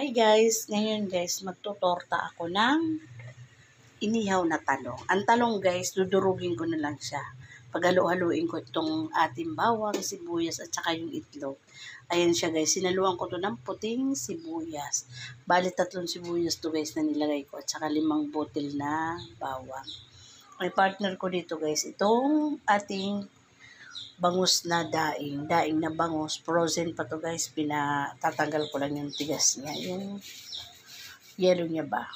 Hi guys! Ngayon guys, magtutorta ako ng inihaw na talong. Ang talong guys, dudurugin ko na lang siya. Paghalo-haluin ko itong ating bawang, sibuyas at saka yung itlog. Ayan siya guys, sinaluan ko to ng puting sibuyas. Bali 3 sibuyas to guys na nilagay ko at saka 5 botel na bawang. May partner ko dito guys, itong ating bangus na daing na bangus, frozen pa to guys, pinatatanggal ko lang yung tigas niya, yung yellow niya ba.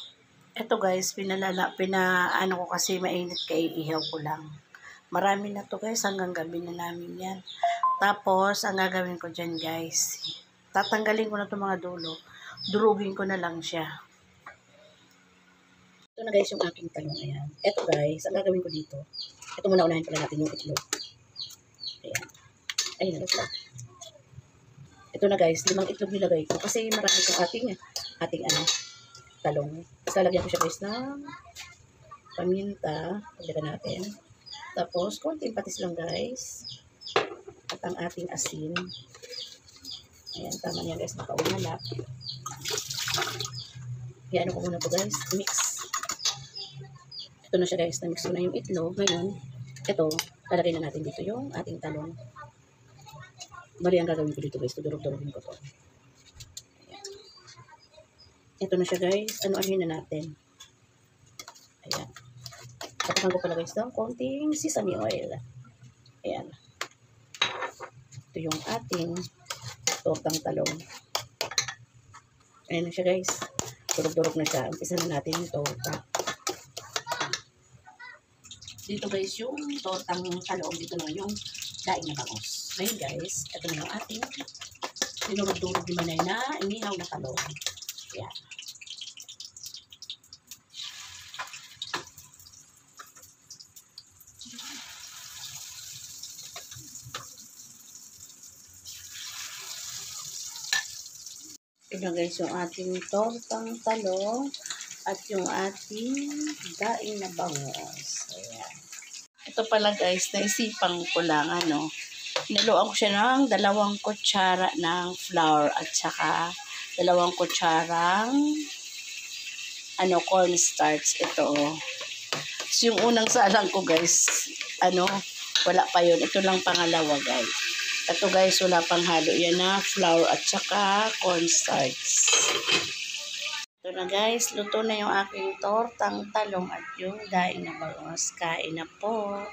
Ito guys, pinaano ko kasi mainit kaya ihaw ko lang. Marami na to guys, hanggang gabi na namin yan. Tapos, ang gagawin ko dyan guys, tatanggalin ko na to mga dulo, durugin ko na lang siya. Ito na guys yung aking talong, ayan. Ito guys, ang gagawin ko dito, ito muna unahin pala natin yung itlog. Ayan. Ayun na lang. Ito na guys, 5 itlog nilagay ko. Kasi marami kong ating talong. Tapos lalagyan ko siya guys ng paminta. Pagdagan natin. Tapos, konting patis lang guys. At ang ating asin. Ayan, tama niya guys, nakaunalap. Ayan ko muna po guys, mix. Ito na siya guys, na-mix ko na yung itlog. Ngayon, ito, lalagay na natin dito yung ating talong. Bali, ang gagawin ko dito guys, tudurog-durogin ko to. Ayan. Ito na siya guys, ano-anuhin na natin. Ayan. Tapakan ko pala guys ng konting sesame oil. Ayan. Ito yung ating tortang talong. Ayan na siya guys. Durog-durog na siya. Umpisa na natin yung torta. Dito guys yung tortang talong. Dito na yung daing na bangus. Ngayon guys, ito na yung ating dinurog-durog di manay na inihaw na talong. Ayan. Ito na guys yung ating tortang talong at yung ating daing na bangus. Ayan. Ito pala guys, naisipan ko lang niluan ko siya ng 2 kutsara ng flour at saka 2 kutsarang cornstarch. Ito. So, yung unang salang ko guys, wala pa yun. Ito lang pangalawa guys. Ito guys, wala pang halo. Yan na, flour at saka cornstarch. Ito na guys, luto na yung aking tortang talong at yung daing na bangus. Kain na po.